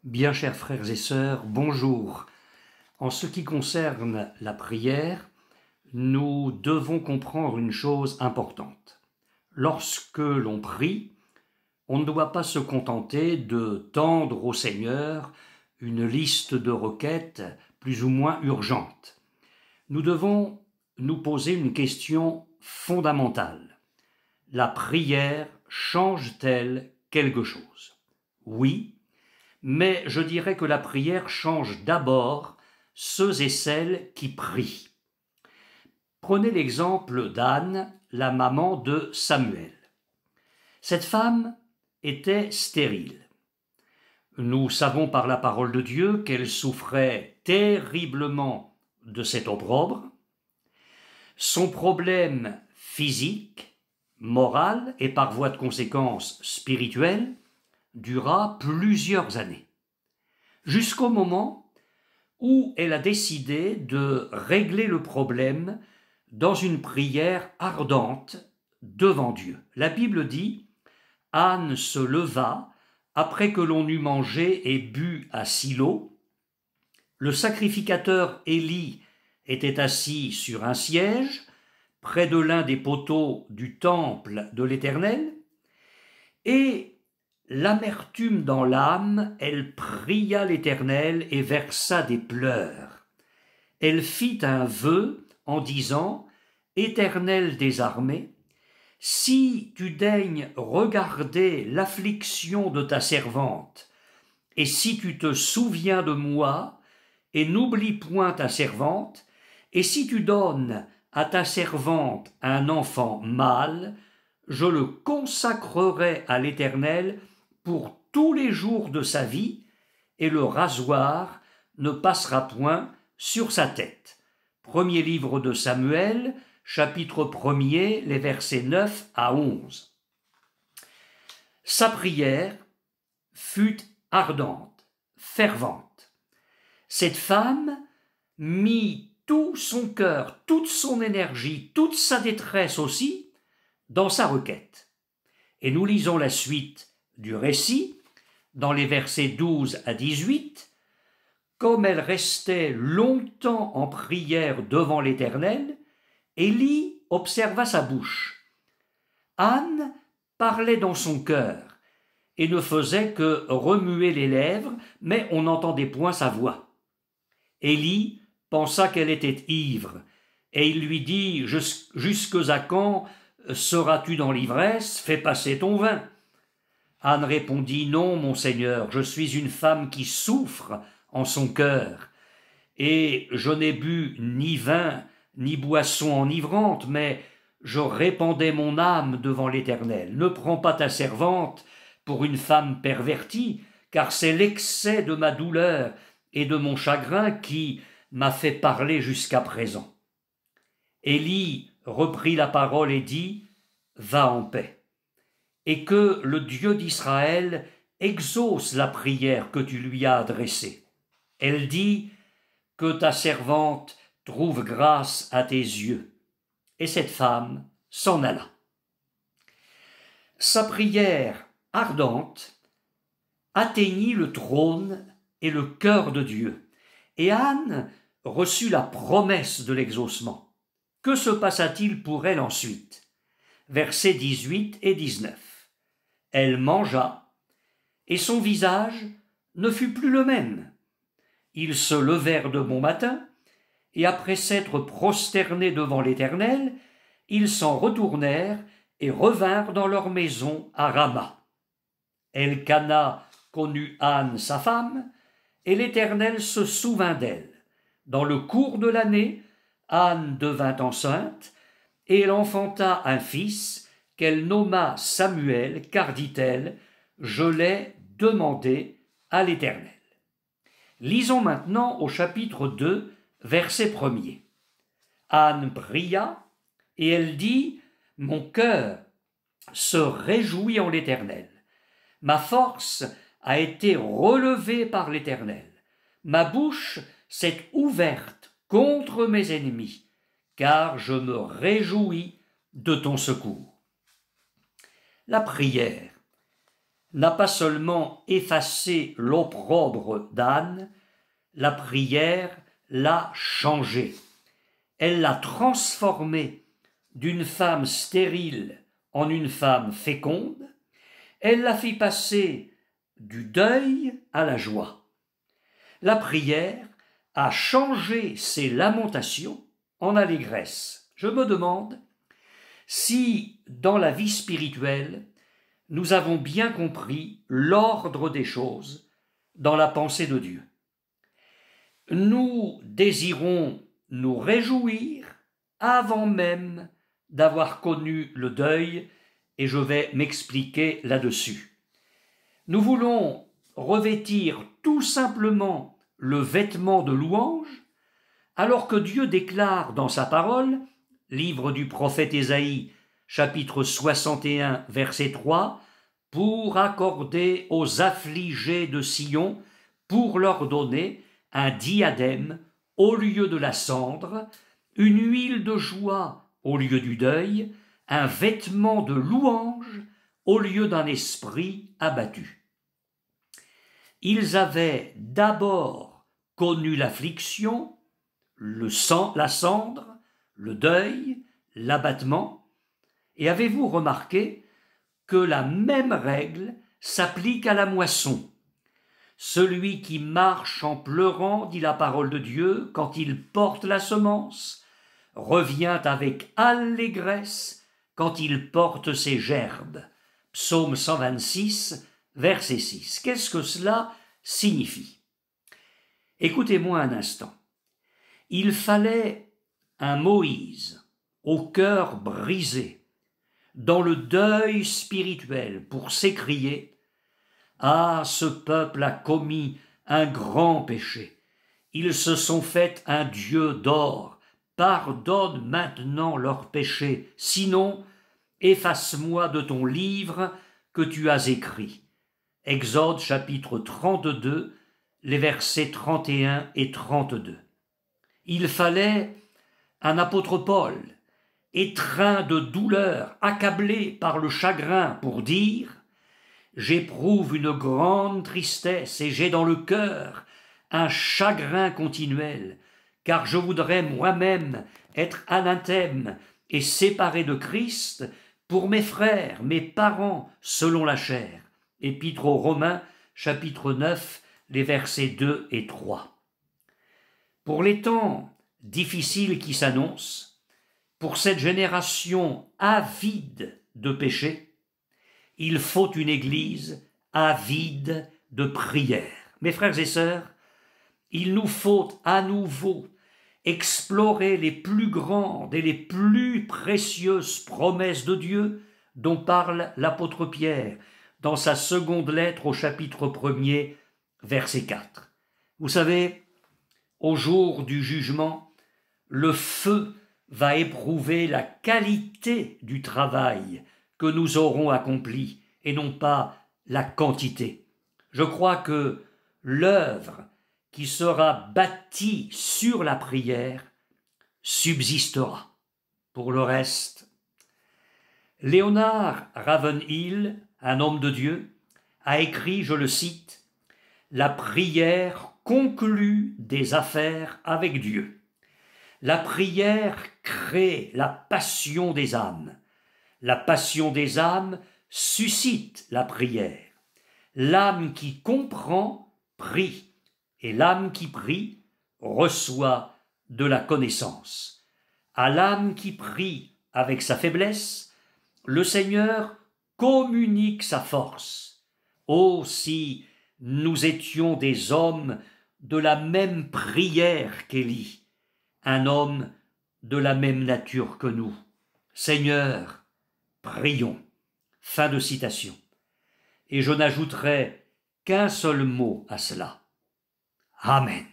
Bien chers frères et sœurs, bonjour. En ce qui concerne la prière, nous devons comprendre une chose importante. Lorsque l'on prie, on ne doit pas se contenter de tendre au Seigneur une liste de requêtes plus ou moins urgentes. Nous devons nous poser une question fondamentale. La prière change-t-elle quelque chose? Oui, mais je dirais que la prière change d'abord ceux et celles qui prient. Prenez l'exemple d'Anne, la maman de Samuel. Cette femme était stérile. Nous savons par la parole de Dieu qu'elle souffrait terriblement de cet opprobre. Son problème physique, moral et par voie de conséquence spirituelle dura plusieurs années, jusqu'au moment où elle a décidé de régler le problème dans une prière ardente devant Dieu. La Bible dit « Anne se leva après que l'on eut mangé et bu à Silo. Le sacrificateur Élie était assis sur un siège près de l'un des poteaux du temple de l'Éternel, et l'amertume dans l'âme, elle pria l'Éternel et versa des pleurs. Elle fit un vœu en disant « Éternel des armées, si tu daignes regarder l'affliction de ta servante, et si tu te souviens de moi, et n'oublie point ta servante, et si tu donnes à ta servante un enfant mâle, je le consacrerai à l'Éternel pour tous les jours de sa vie, et le rasoir ne passera point sur sa tête. » Premier livre de Samuel, chapitre 1er, les versets 9 à 11. Sa prière fut ardente, fervente. Cette femme mit tout son cœur, toute son énergie, toute sa détresse aussi, dans sa requête. Et nous lisons la suite du récit, dans les versets 12 à 18, comme elle restait longtemps en prière devant l'Éternel, Élie observa sa bouche. Anne parlait dans son cœur et ne faisait que remuer les lèvres, mais on n'entendait point sa voix. Élie pensa qu'elle était ivre, et il lui dit « Jusque à quand seras-tu dans l'ivresse? Fais passer ton vin. » Anne répondit « Non, mon Seigneur, je suis une femme qui souffre en son cœur, et je n'ai bu ni vin, ni boisson enivrante, mais je répandais mon âme devant l'Éternel. Ne prends pas ta servante pour une femme pervertie, car c'est l'excès de ma douleur et de mon chagrin qui m'a fait parler jusqu'à présent. » Élie reprit la parole et dit « Va en paix, et que le Dieu d'Israël exauce la prière que tu lui as adressée. » Elle dit « Que ta servante trouve grâce à tes yeux. » Et cette femme s'en alla. Sa prière ardente atteignit le trône et le cœur de Dieu, et Anne reçut la promesse de l'exaucement. Que se passa-t-il pour elle ensuite? Versets 18 et 19. Elle mangea, et son visage ne fut plus le même. Ils se levèrent de bon matin, et après s'être prosternés devant l'Éternel, ils s'en retournèrent et revinrent dans leur maison à Rama. Elkana connut Anne sa femme, et l'Éternel se souvint d'elle. Dans le cours de l'année, Anne devint enceinte, et elle enfanta un fils qu'elle nomma Samuel, car, dit-elle, je l'ai demandé à l'Éternel. Lisons maintenant au chapitre 2, verset 1er. Anne pria, et elle dit « Mon cœur se réjouit en l'Éternel. Ma force a été relevée par l'Éternel. Ma bouche s'est ouverte contre mes ennemis, car je me réjouis de ton secours. » La prière n'a pas seulement effacé l'opprobre d'Anne, la prière l'a changée. Elle l'a transformée d'une femme stérile en une femme féconde. Elle l'a fait passer du deuil à la joie. La prière a changé ses lamentations en allégresse. Je me demande si, dans la vie spirituelle, nous avons bien compris l'ordre des choses dans la pensée de Dieu. Nous désirons nous réjouir avant même d'avoir connu le deuil, et je vais m'expliquer là-dessus. Nous voulons revêtir tout simplement le vêtement de louange, alors que Dieu déclare dans sa parole, livre du prophète Ésaïe, chapitre 61, verset 3, « Pour accorder aux affligés de Sion, pour leur donner un diadème au lieu de la cendre, une huile de joie au lieu du deuil, un vêtement de louange au lieu d'un esprit abattu. » Ils avaient d'abord connu l'affliction, la cendre, le deuil, l'abattement, et avez-vous remarqué que la même règle s'applique à la moisson? Celui qui marche en pleurant, dit la parole de Dieu, quand il porte la semence, revient avec allégresse quand il porte ses gerbes. Psaume 126, verset 6. Qu'est-ce que cela signifie? Écoutez-moi un instant. Il fallait un Moïse au cœur brisé, dans le deuil spirituel, pour s'écrier « Ah, ce peuple a commis un grand péché. Ils se sont fait un Dieu d'or. Pardonne maintenant leurs péchés. Sinon, efface-moi de ton livre que tu as écrit. » Exode chapitre 32, les versets 31 et 32. Il fallait un apôtre Paul, étreint de douleur, accablé par le chagrin, pour dire « J'éprouve une grande tristesse et j'ai dans le cœur un chagrin continuel, car je voudrais moi-même être anathème et séparé de Christ pour mes frères, mes parents, selon la chair. » Épître aux Romains, chapitre 9, les versets 2 et 3. Pour les temps difficiles qui s'annoncent, pour cette génération avide de péché, il faut une Église avide de prière. Mes frères et sœurs, il nous faut à nouveau explorer les plus grandes et les plus précieuses promesses de Dieu dont parle l'apôtre Pierre dans sa seconde lettre au chapitre 1er, verset 4. Vous savez, au jour du jugement, le feu va éprouver la qualité du travail que nous aurons accompli et non pas la quantité. Je crois que l'œuvre qui sera bâtie sur la prière subsistera. Pour le reste, Léonard Ravenhill, un homme de Dieu, a écrit, je le cite, « La prière conclut des affaires avec Dieu. La prière crée la passion des âmes. La passion des âmes suscite la prière. L'âme qui comprend prie, et l'âme qui prie reçoit de la connaissance. À l'âme qui prie avec sa faiblesse, le Seigneur communique sa force. Oh, si nous étions des hommes de la même prière qu'Élie, un homme de la même nature que nous. Seigneur, prions. » Fin de citation. Et je n'ajouterai qu'un seul mot à cela. Amen.